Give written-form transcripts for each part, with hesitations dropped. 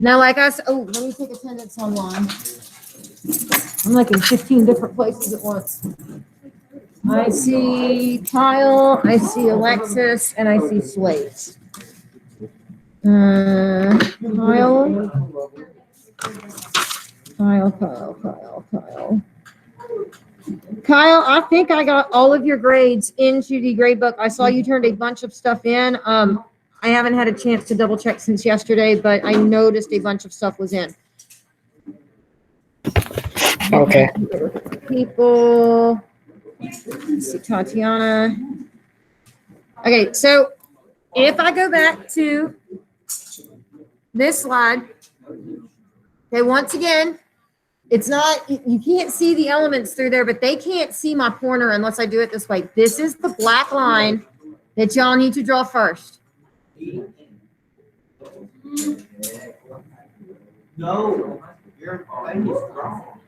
Now, like I said, oh, let me take attendance online. I'm like in 15 different places at once. I see Kyle, I see Alexis, and I see Slates. Kyle. Kyle, I think I got all of your grades into the grade book. I saw you turned a bunch of stuff in. I haven't had a chance to double check since yesterday, but I noticed a bunch of stuff was in. Okay. People. Let's see, Tatiana. Okay, so if I go back to this slide, okay, once again, it's not, you can't see the elements through there, but they can't see my pointer unless I do it this way. This is the black line that y'all need to draw first. No, you're already wrong.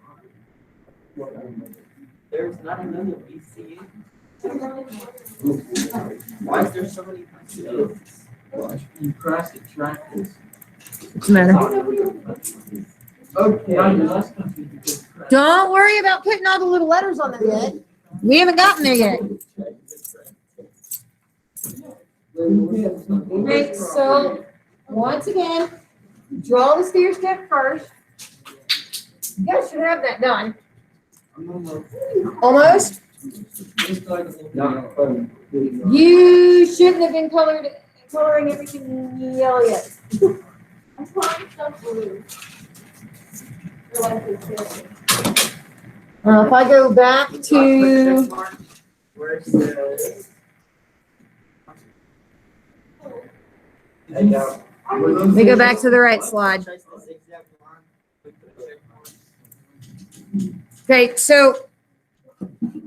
There's not another BCU. Why is there so many punches? You cross the track. What's the matter? Okay. Don't worry about putting all the little letters on there yet. We haven't gotten there yet. Okay, so once again, draw the stair step first. You guys should have that done. Almost. You shouldn't have been coloring everything yellow yet. If I go back to let me go back to the right slide. Okay, so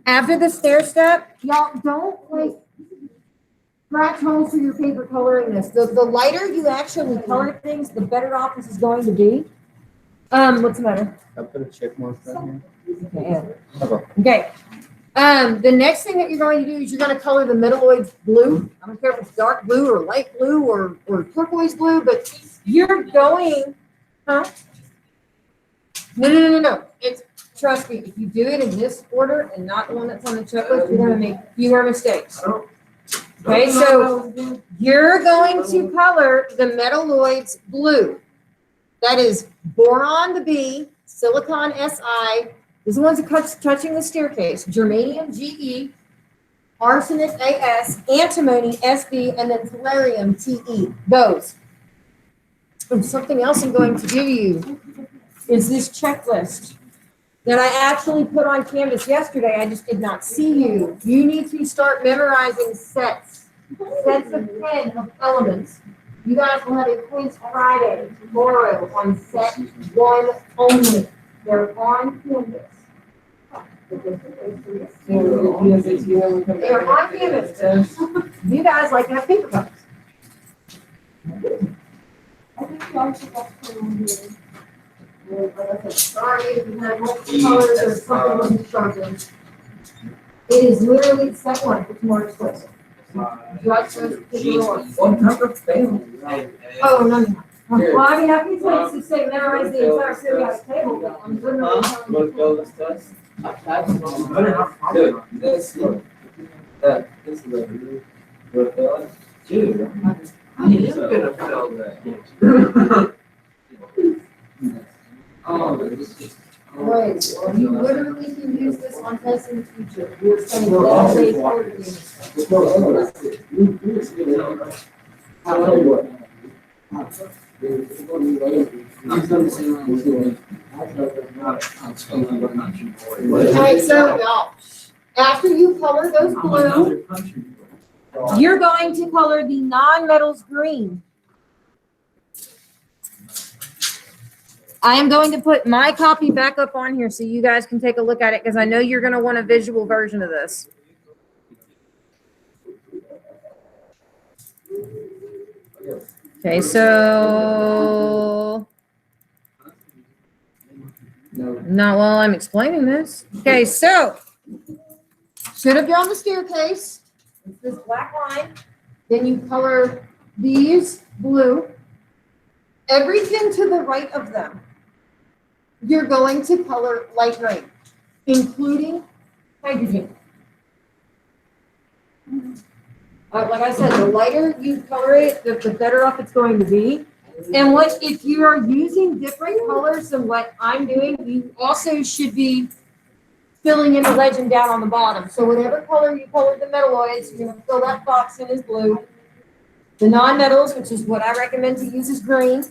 after the stair step, y'all don't like scratch holes through your paper coloring this. The lighter you actually color things, the better off this is going to be. What's the matter? I put a check mark down here. Okay. The next thing that you're going to do is you're going to color the metalloids blue. I don't care if it's dark blue or light blue or turquoise blue, but you're going, huh? No. It's, trust me, if you do it in this order and not the one that's on the checklist, you're going to make fewer mistakes. Okay, so you're going to color the metalloids blue. That is boron, the B, silicon, Si. These are the ones that are touching the staircase. Germanium, Ge, arsenic, As, antimony, Sb, and then tellurium, Te. Those. And something else I'm going to give you is this checklist that I actually put on Canvas yesterday. I just did not see you. You need to start memorizing sets of 10 of elements. You guys will have a quiz Friday, tomorrow, on set 1 only. They're on Canvas. They're on Canvas. You guys like to have paper cups. I think you should put on here. Sorry if you had multiple colors or something wasn't sharpened. It is literally set 1 for tomorrow's quiz. What number failed? Oh, no. Well, I mean, I can tell you to say memorize the entire periodic table, but I'm literally telling you. This is dude. I am gonna fail that. Right, well, you literally can use this on tests in the future. You're spending all day coordinating stuff. Alright, so y'all, after you color those blue, you're going to color the non-metals green. I am going to put my copy back up on here so you guys can take a look at it because I know you're going to want a visual version of this. Okay, so not while I'm explaining this. Okay, so should have drawn the staircase. It's this black line. Then you color these blue. everything to the right of them, you're going to color light gray, including hydrogen. Like I said, the lighter you color it, the better off it's going to be. And what if you are using different colors than what I'm doing, you also should be filling in the legend down on the bottom. So whatever color you colored the metalloids, you're gonna fill that box in as blue. The non-metals, which is what I recommend to use, is green.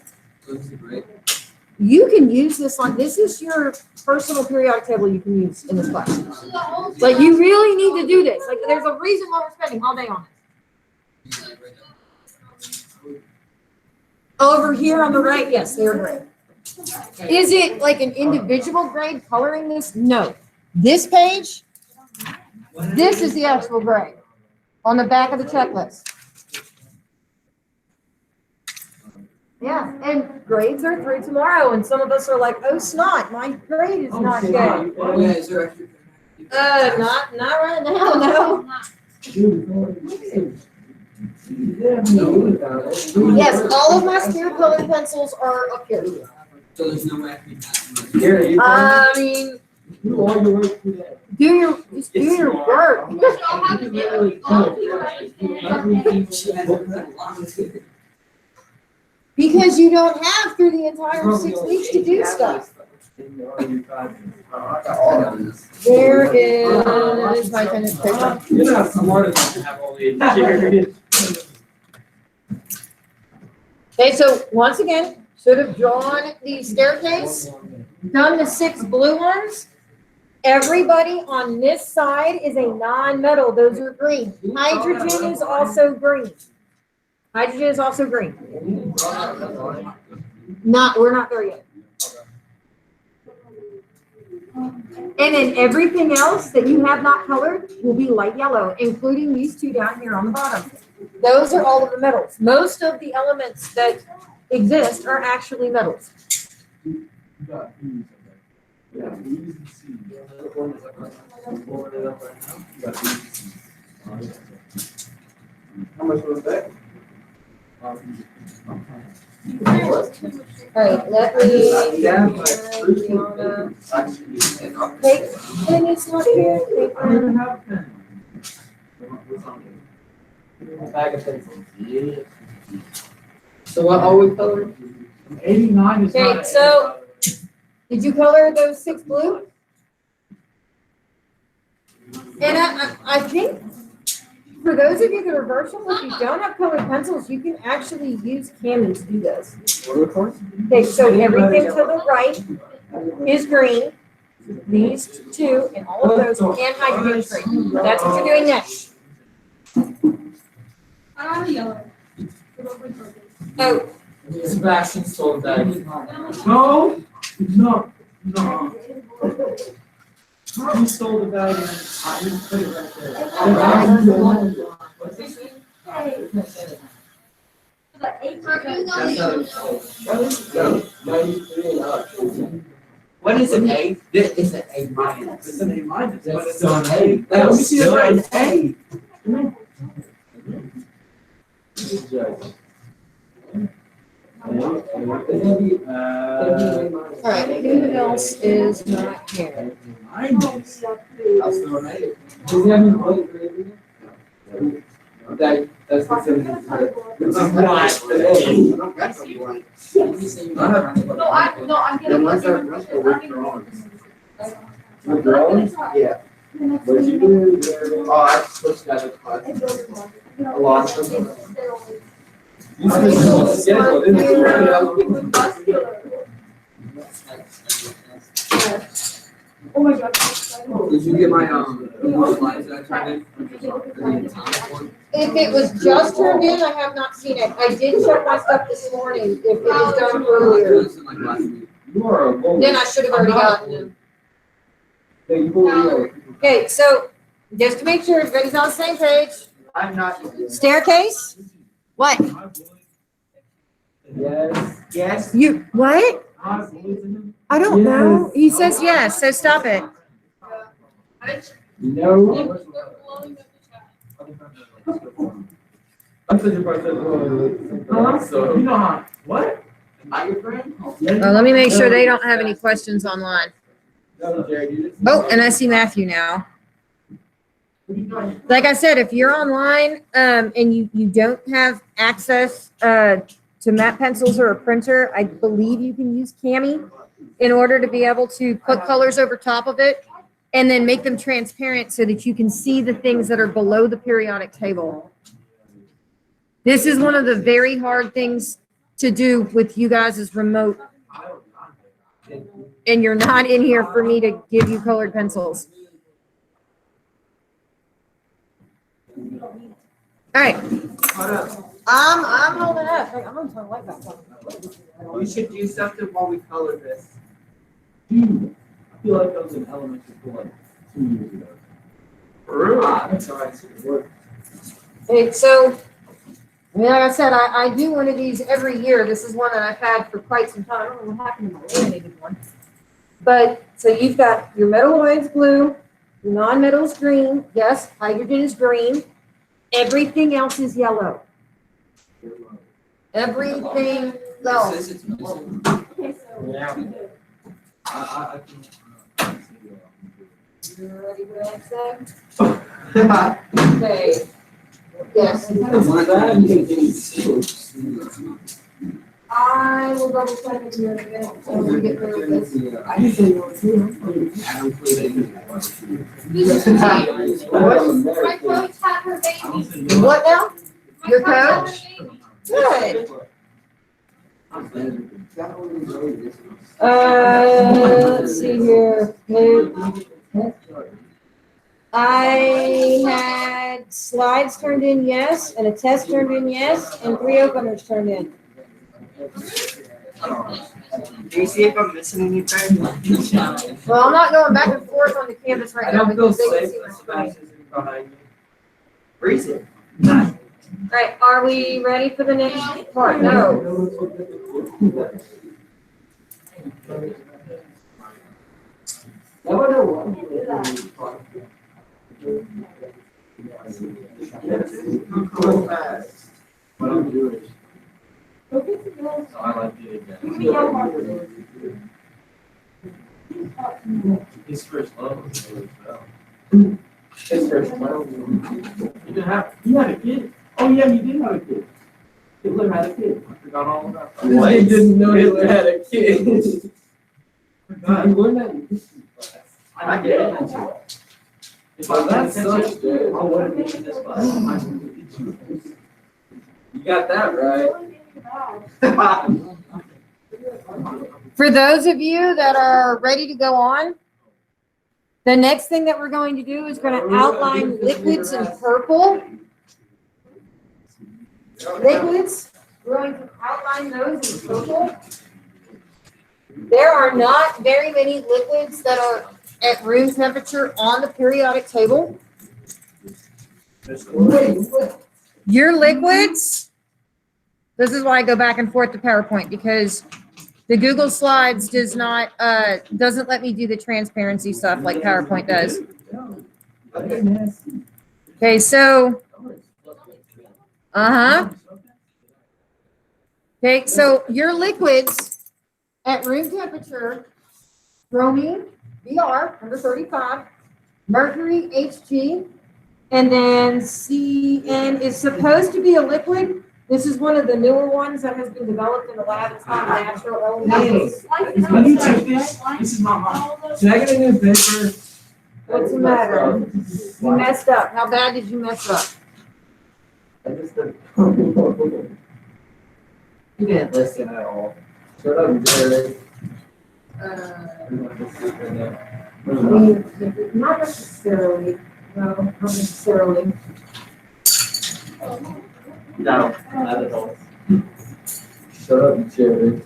You can use this on, this is your personal periodic table you can use in this class. Like you really need to do this. Like there's a reason why we're spending all day on it. Over here on the right, yes, they're gray. Is it like an individual grade coloring this? No. This page, this is the actual grade on the back of the checklist. Yeah, and grades are through tomorrow, and some of us are like, oh snot, my grade is not good. Yeah, is there extra? Not right now, no. Yes, all of my spear colored pencils are up here. So there's no way I can pass them. I mean, Do all your work today. just do your work. Because you don't have through the entire 6 weeks to do stuff. There is my finished paper. You're not smart enough to have all the. Okay, so once again, should have drawn the staircase, done the 6 blue ones. Everybody on this side is a non-metal. Those are green. Hydrogen is also green. Hydrogen is also green. We're not there yet. And then everything else that you have not colored will be light yellow, including these 2 down here on the bottom. Those are all of the metals. Most of the elements that exist are actually metals. How much was that? All right, let me. Take, and it's not here. Bag of pencils. So what are we coloring? 89 is Okay, not. so did you color those 6 blue? And I think for those of you that are virtual, if you don't have colored pencils, you can actually use Cami to do this. Okay, so everything to the right is green. These 2 and all of those, and hydrogen is green. That's what you're doing next. I don't have a yellow. Oh, Sebastian stole that. No, no, no. He stole the bag and I didn't put it right there. What is an A? This is an A minus. It's an A minus. That's still an A. Let me see the A. all right, who else is not here? Minus. I'll still an A. Does he have any blood gravy? That's the same. This is not an A. I'm getting. Withdrawals? Yeah. What did you do? Oh, I switched that to class. A lot of them. You schedule, didn't you? Oh my God. Did you get my slides that I turned in? If it was just turned in, I have not seen it. I did check my stuff this morning, if it was done earlier. You are a bull. Then I should have already gotten them. Hey, you bully. Okay, so just to make sure everybody's on the same page, I'm not. staircase? What? Yes. Yes. You, what? I don't know. He says yes, so stop it. No. I said you're probably. So you know how? What? I your friend? Oh, let me make sure they don't have any questions online. Oh, and I see Matthew now. Like I said, if you're online, and you don't have access, to matte pencils or a printer, I believe you can use Cami in order to be able to put colors over top of it and then make them transparent so that you can see the things that are below the periodic table. This is one of the very hard things to do with you guys as remote. And you're not in here for me to give you colored pencils. All right. I'm holding up. Hey, I'm gonna turn the light back on. We should do something while we color this. I feel like that was an elementary school like 2 years ago. That's all right. Hey, so, I mean, like I said, I do one of these every year. This is one that I've had for quite some time. I don't know what happened to my laminated one. But, so you've got your metalloids blue, your non-metals green. Yes, hydrogen is green. Everything else is yellow. Everything else. Okay, so. Yeah. I You ready for the next thing? Okay. Yes. I will double check it here in a minute. So we get rid of this. I can say you want to. My coach had her baby. What now? My Your coach had her coach? baby. Good. Let's see here. I had slides turned in yes, and a test turned in yes, and 3 openers turned in. Do you see if I'm missing anything? Well, I'm not going back and forth on the canvas right now because they can see my screen. behind you. Freeze it. All right, are we ready for the next part? No. But I'm Jewish. So I like it again. His first love was really well. His first love. You had a kid? Oh yeah, you did have a kid. Hitler had a kid. I forgot all about that. This kid didn't know Hitler had a kid. You learned that in history class. I get it. If I That sucks, sucks, dude. I would have been in this class. You got that right. For those of you that are ready to go on, the next thing that we're going to do is going to outline liquids in purple. Liquids, we're going to outline those in purple. There are not very many liquids that are at room temperature on the periodic table. Your liquids, this is why I go back and forth to PowerPoint, because the Google Slides doesn't let me do the transparency stuff like PowerPoint does. Okay, so, okay, so your liquids at room temperature, bromine, Br, number 35, mercury, Hg, and then Cn is supposed to be a liquid. This is one of the newer ones that has been developed in the lab. It's called natural elements. Can you check this? This is not mine. Can I get a new paper? What's the matter? You messed up. How bad did you mess up? You didn't listen at all. Shut up, Jared. Not necessarily. No, not necessarily. No, not at all. Shut up, Jared.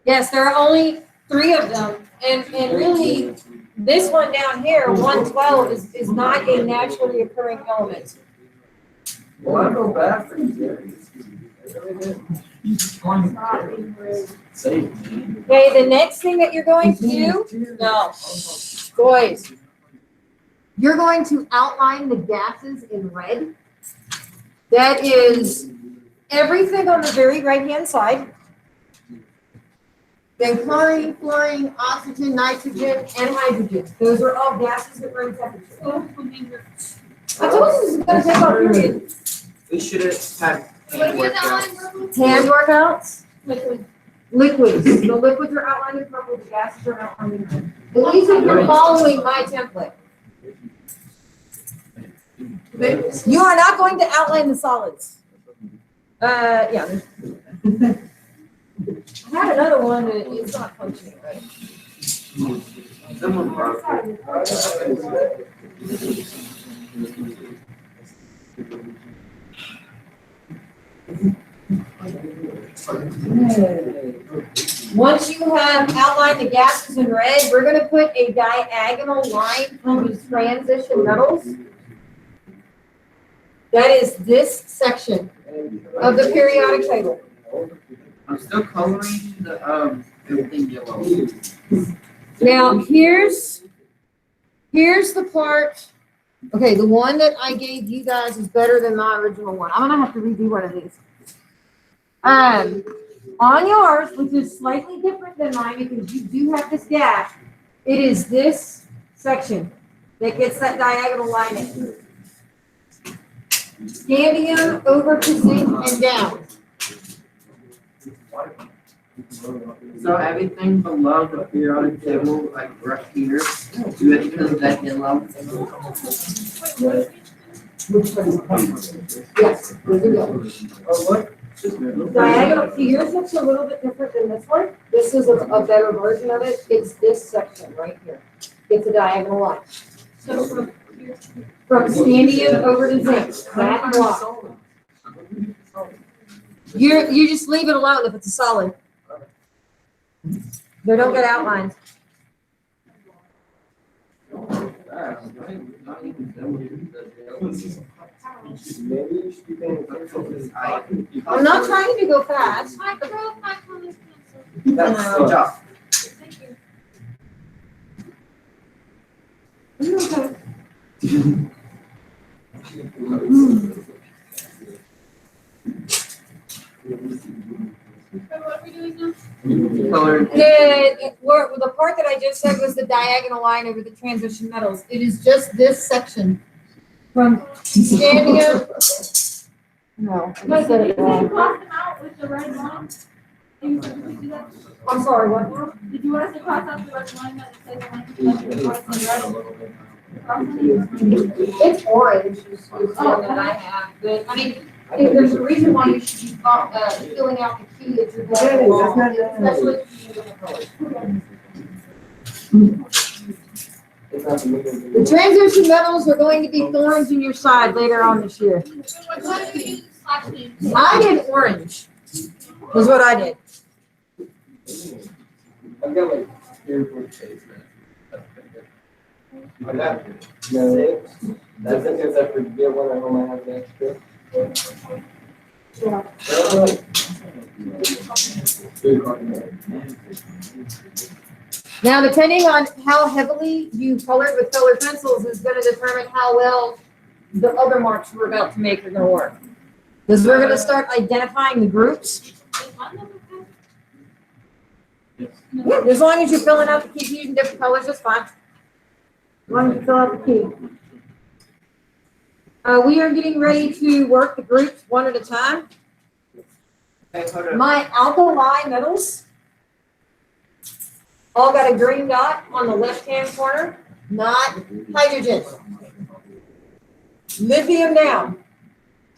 Yes, there are only 3 of them. And really, this one down here, 112, is not a naturally occurring element. Well, I feel bad for you, Jared. Okay, the next thing that you're going to do, no, boys, you're going to outline the gases in red. That is everything on the very right-hand side. Then chlorine, fluorine, oxygen, nitrogen, and hydrogen. Those are all gases at room temperature. I told you this is gonna take off period. We should have had hand workouts. Hand workouts? Liquids. The liquids are outlined in purple, the gases are outlined in red. At least if you're following my template. You are not going to outline the solids. Yeah. I had another one that it's not functioning right. Someone broke Once you have outlined the gases in red, we're going to put a diagonal line from the transition metals. That is this section of the periodic table. I'm still coloring the everything yellow. Now, here's the part. Okay, the one that I gave you guys is better than my original one. I'm gonna have to redo one of these. On yours, which is slightly different than mine because you do have this gap, it is this section that gets that diagonal line in. Scandium over to zinc and down. So everything below the periodic table, like right here, do it because that yellow. Yes, there you go. What? Diagonal, see, yours looks a little bit different than this one. This is a better version of it. It's this section right here. It's a diagonal line. So From scandium over to zinc, that block. You just leave it alone if it's a solid. They don't get outlined. I'm not trying to go fast. I broke my colored pencil. That's good job. Thank you. Okay. So what are we doing now? Color. The part that I just said was the diagonal line over the transition metals. It is just this section from scandium. No, I Wait, said did it you wrong. cross them out with the red line? Did you do that? I'm sorry, what now? Did you want us to cross out the red line that says the It's orange is the one that I have, but I mean, if there's a reason why you should be filling out the key if you're going along, especially if you're using colors. The transition metals are going to be thorns in your side later on this year. What do we use slash names? I did orange, was what I did. I've got like 3 or 4 shades, man. I got 6. That's it, because I forget what I normally have next year. Now, depending on how heavily you colored with colored pencils is going to determine how well the other marks we're about to make are going to work. Because we're going to start identifying the groups. Yeah, as long as you're filling out the key using different colors, that's fine. As long as you fill out the key. We are getting ready to work the groups one at a time. My alkali metals all got a green dot on the left-hand corner, not hydrogen. Lithium down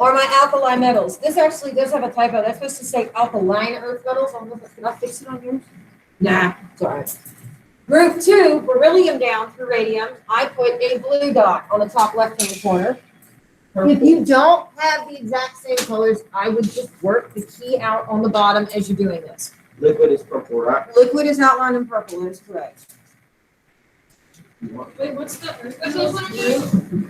are my alkali metals. This actually does have a typo. That's supposed to say alkaline earth metals. I don't know if can I fix it on yours? Nah, it's all right. Group 2, beryllium down through radium. I put a blue dot on the top left-hand corner. If you don't have the exact same colors, I would just work the key out on the bottom as you're doing this. Liquid is purple, right? Liquid is outlined in purple, that is correct. Wait, what's the earth metals one again?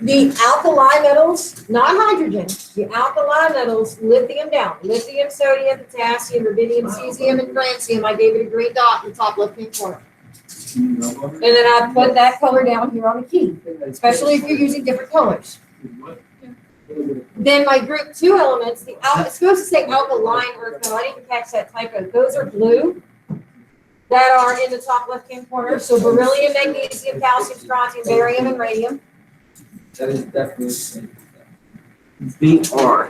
The alkali metals, not hydrogen, the alkali metals, lithium down. Lithium, sodium, potassium, rubidium, cesium, and francium. I gave it a green dot in the top left-hand corner. And then I put that color down here on the key, especially if you're using different colors. Then my group 2 elements, it's supposed to say alkaline earth metal. I didn't catch that typo. Those are blue that are in the top left-hand corner. So beryllium, magnesium, calcium, strontium, barium, and radium. That is definitely. BR.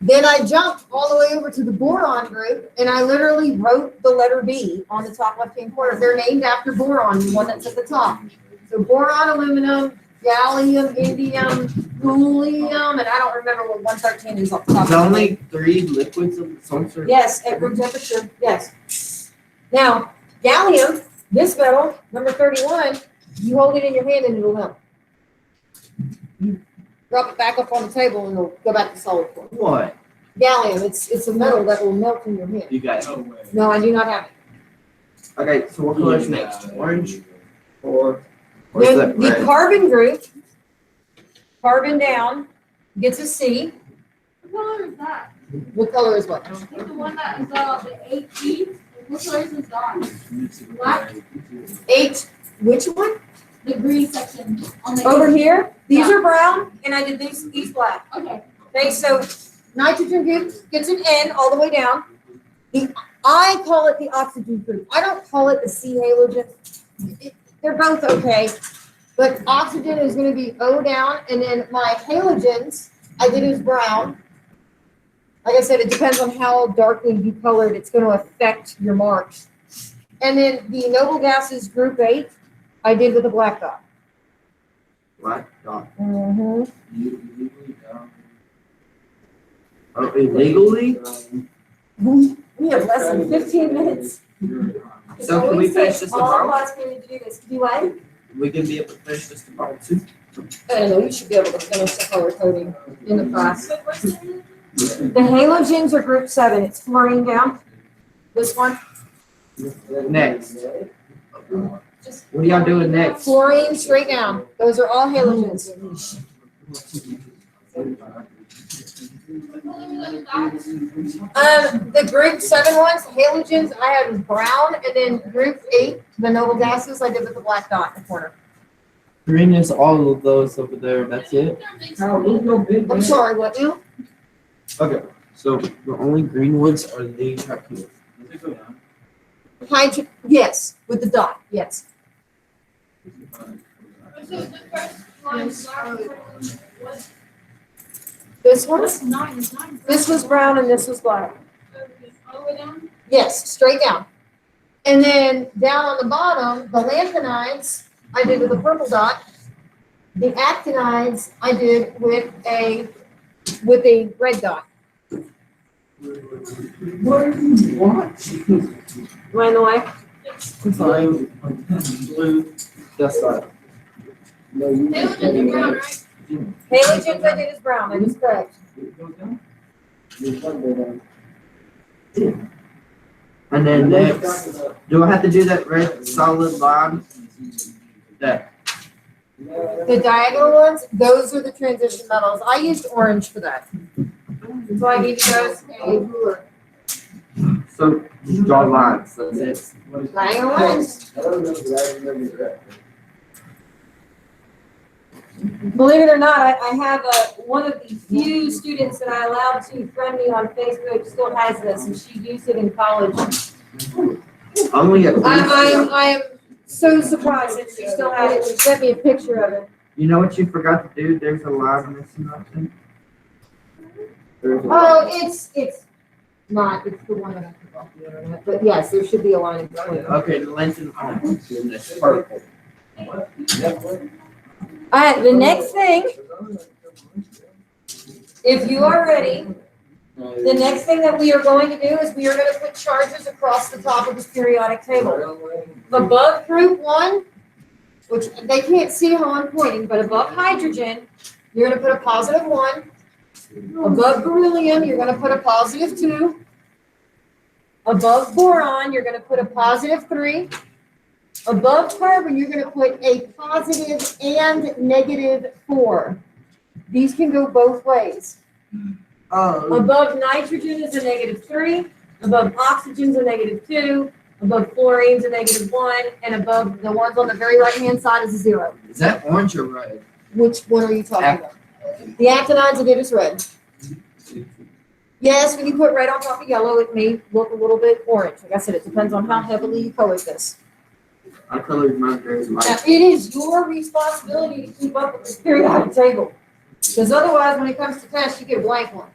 Then I jumped all the way over to the boron group, and I literally wrote the letter B on the top left-hand corner. They're named after boron, the one that's at the top. So boron, aluminum, gallium, indium, thulium, and I don't remember what 113 is off the top. There's only 3 liquids of some sort. Yes, at room temperature, yes. Now, gallium, this metal, number 31, you hold it in your hand and it'll melt. You drop it back up on the table and it'll go back to solid form. What? Gallium, it's a metal that will melt in your hand. You guys. No, I do not have it. Okay, so what color's next? Orange? Or. Or is Then that the red? carbon group, carbon down, gets a C. What color is that? What color is what? I think the one that is the 8E. What color is this dot? Black. 8, which one? The green section on the. Over here, these Yeah. are brown, and I did these black. Okay. Okay, so nitrogen group gets an N all the way down. I call it the oxygen group. I don't call it the C halogen. They're both okay, but oxygen is going to be O down, and then my halogens, I did as brown. Like I said, it depends on how darkly you colored. It's going to affect your marks. And then the noble gases group 8, I did with a black dot. Black dot. Mm-hmm. Oh, illegally? We have less than 15 minutes. It So can we always finish takes this all of tomorrow? us period to do this. Do what? We can be able to finish this tomorrow too. I don't know, you should be able to finish the color coding in the class. The halogens are group 7. It's fluorine down. This one. Next. What are y'all doing next? Fluorine straight down. Those are all halogens. The group 7 ones, halogens, I had was brown, and then group 8, the noble gases, I did with the black dot in the corner. Green is all of those over there. That's it. I'm sorry, what now? Okay. So the only green ones are these right here. Yes, with the dot, yes. This one, this was brown and this was black. All the way down? Yes, straight down. And then down on the bottom, the lanthanides, I did with a purple dot. The actinides, I did with a red dot. What? Am I in the way? Blue. That's right. Halogens are brown, right? Halogens I did as brown, that is correct. And then next, do I have to do that red solid line? That. The diagonal ones, those are the transition metals. I used orange for that. So I need to go a ruler. So just draw lines. That's it. Diagonal ones. I don't remember that, I remember that. Believe it or not, I have one of the few students that I allowed to friend me on Facebook still has this, and she used it in college. Only a. I am so surprised that she still had it. She sent me a picture of it. You know what you forgot to do? There's a line missing, I think. Oh, it's not. It's the one that I took off the internet. But yes, there should be a line in between. Okay, the length and that's purple. All right, the next thing, if you are ready, the next thing that we are going to do is we are going to put charges across the top of this periodic table. Above group 1, which they can't see how I'm pointing, but above hydrogen, you're going to put a positive 1. Above beryllium, you're going to put a positive 2. Above boron, you're going to put a positive 3. Above carbon, you're going to put a positive and negative 4. These can go both ways. Oh. Above nitrogen is a negative 3. Above oxygen is a negative 2. Above fluorine is a negative 1. And above the ones on the very right-hand side is a 0. Is that orange or red? Which one are you talking about? The actinides I did is red. Yes, when you put red on top of yellow, it may look a little bit orange. Like I said, it depends on how heavily you colored this. I colored mine very Now, light. it is your responsibility to keep up with this periodic table. Because otherwise, when it comes to tests, you get a blank one.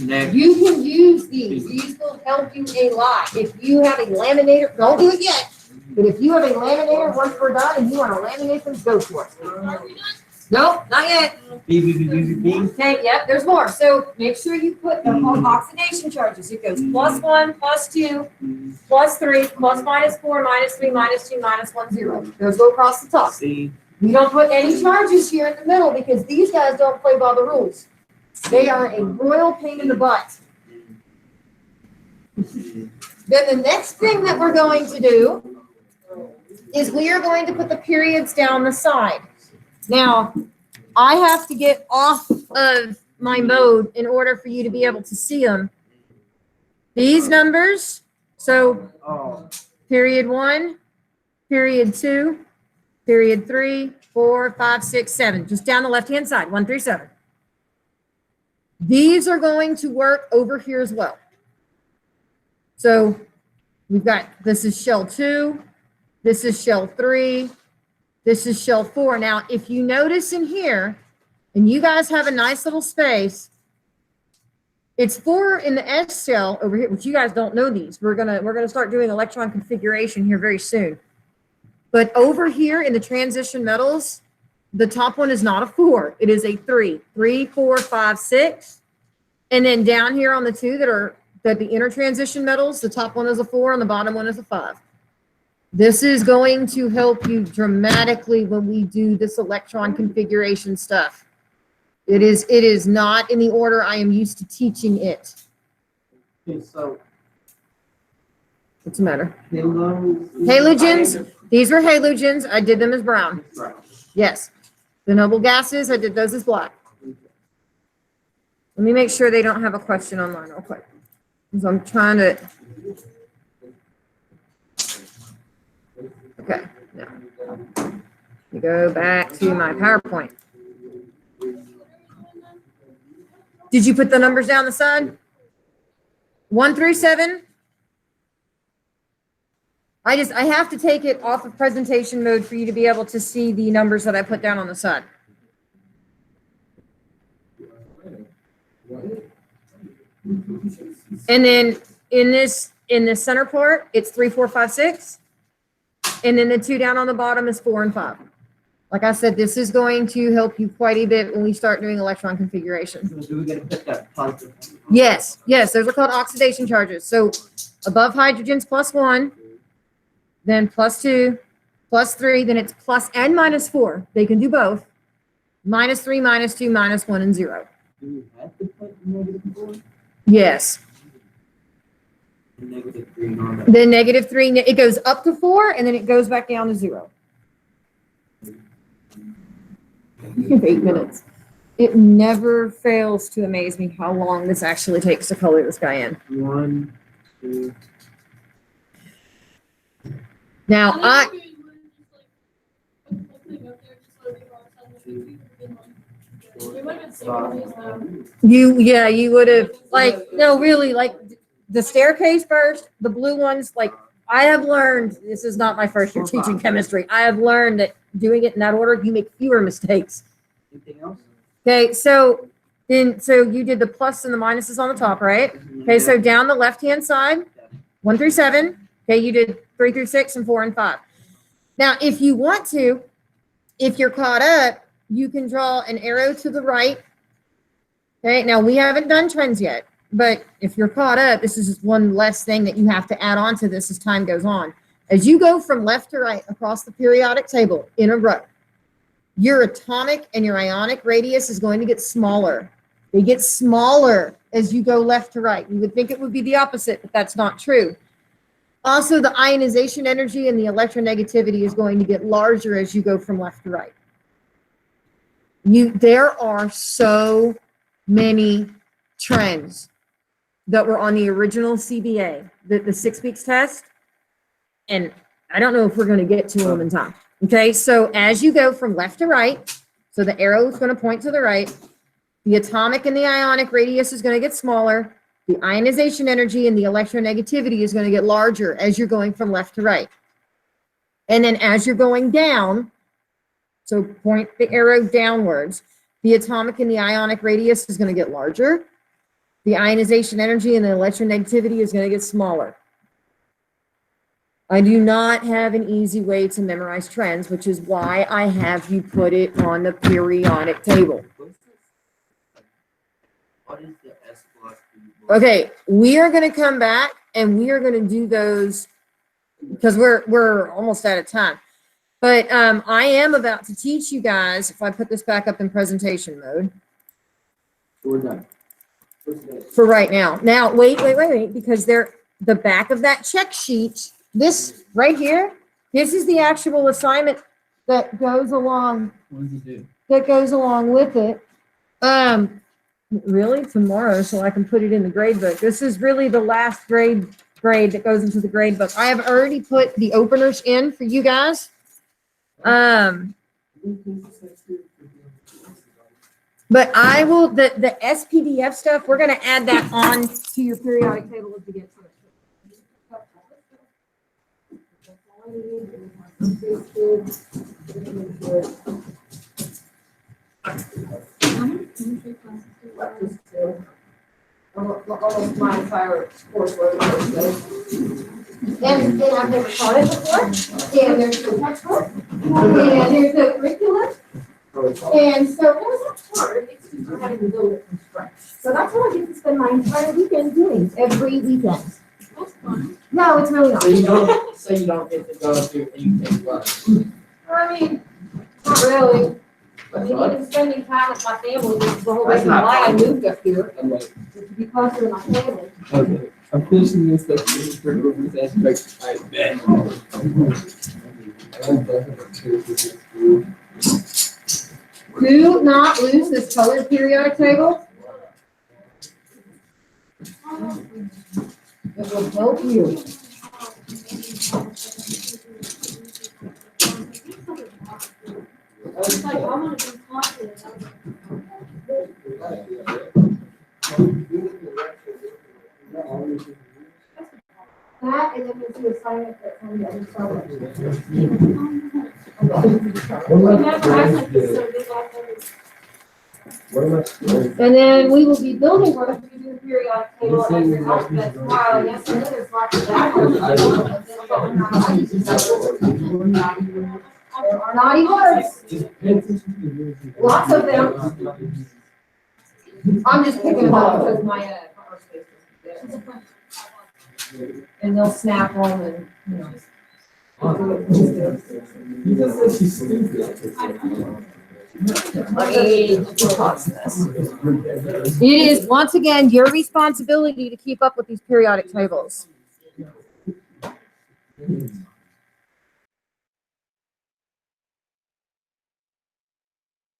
Next. You can use these. These will help you a lot. If you have a laminator, don't do it yet. But if you have a laminator, once we're done and you want to laminate them, go for it. Nope, not yet. Okay, yep, there's more. So make sure you put the whole oxidation charges. It goes +1, +2, +3, ±4, -3, -2, -1, 0. Those go across the top. C. We don't put any charges here in the middle because these guys don't play by the rules. They are a royal pain in the butt. Then the next thing that we're going to do is we are going to put the periods down the side. Now, I have to get off of my mode in order for you to be able to see them. These numbers, so period 1, period 2, period 3, 4, 5, 6, 7, just down the left-hand side, 1 through 7. These are going to work over here as well. So we've got, this is shell 2, this is shell 3, this is shell 4. Now, if you notice in here, and you guys have a nice little space, it's 4 in the S shell over here, which you guys don't know these. We're gonna start doing electron configuration here very soon. But over here in the transition metals, the top one is not a 4. It is a 3. 3, 4, 5, 6. And then down here on the 2 that the inner transition metals, the top one is a 4 and the bottom one is a 5. This is going to help you dramatically when we do this electron configuration stuff. It is not in the order I am used to teaching it. Okay, so What's the matter? halogens. Halogens, these were halogens. I did them as brown. Right. Yes. The noble gases, I did those as black. Let me make sure they don't have a question online real quick. Because I'm trying to. Okay, now. Let me go back to my PowerPoint. Did you put the numbers down the side? 1 through 7? I have to take it off of presentation mode for you to be able to see the numbers that I put down on the side. And then in this center part, it's 3, 4, 5, 6. And then the 2 down on the bottom is 4 and 5. Like I said, this is going to help you quite a bit when we start doing electron configuration. Do we get to put that positive? Yes, those are called oxidation charges. So above hydrogens +1, then +2, +3, then it's plus and -4. They can do both. -3, -2, -1, and 0. Do we have to put -4? Yes. -3 on that. Then -3, it goes up to 4, and then it goes back down to 0. You have 8 minutes. It never fails to amaze me how long this actually takes to color this guy in. 1, 2. Now, you would have, like, no, really, like, the staircase first, the blue ones, like, I have learned, this is not my first year teaching chemistry, I have learned that doing it in that order, you make fewer mistakes. Anything else? Okay, so you did the plus and the minuses on the top, right? Okay, so down the left-hand side, 1 through 7. Okay, you did 3 through 6 and 4 and 5. Now, if you want to, if you're caught up, you can draw an arrow to the right. Okay, now we haven't done trends yet, but if you're caught up, this is just one less thing that you have to add on to this as time goes on. As you go from left to right across the periodic table in a row, your atomic and your ionic radius is going to get smaller. They get smaller as you go left to right. You would think it would be the opposite, but that's not true. Also, the ionization energy and the electronegativity is going to get larger as you go from left to right. There are so many trends that were on the original CBA, the 6 weeks test, and I don't know if we're going to get to them in time. Okay, so as you go from left to right, so the arrow is going to point to the right, the atomic and the ionic radius is going to get smaller. The ionization energy and the electronegativity is going to get larger as you're going from left to right. And then as you're going down, so point the arrow downwards, the atomic and the ionic radius is going to get larger. The ionization energy and the electronegativity is going to get smaller. I do not have an easy way to memorize trends, which is why I have you put it on the periodic table. What is the S plus B? Okay, we are going to come back and we are going to do those because we're almost out of time. But I am about to teach you guys, if I put this back up in presentation mode. We're done. For right now. Now, wait, because the back of that check sheet, this right here, this is the actual assignment that goes along, What does it do? that goes along with it. Really tomorrow, so I can put it in the grade book. This is really the last grade that goes into the grade book. I have already put the openers in for you guys. But I will, the SPDF stuff, we're gonna add that on to your periodic table as we get to it. Almost my entire coursework. And I've never taught it before, and there's the textbook, and there's the curriculum. And so it was hard, it's just for having to build it from scratch. So that's what I get to spend my entire weekend doing, every weekend. That's fun. No, it's really not. So you don't get to go to anything but. I mean, not really. I mean, even spending time with my family, which is the whole reason why I moved up here, I'm like, to be closer to my family. okay, I'm finishing this section for this aspect. I bet. Do not lose this colored periodic table. It will help you. It's like, I want to be confident. That and then there's the assignment that's on the other side. Remember, I like this, so they got those. And then we will be building one if you do the periodic table as your alphabet tomorrow. Yes, I know there's lots of that. There are naughty words, lots of them. I'm just picking them up because my power space is there. And they'll snap on and, you know. It is, once again, your responsibility to keep up with these periodic tables.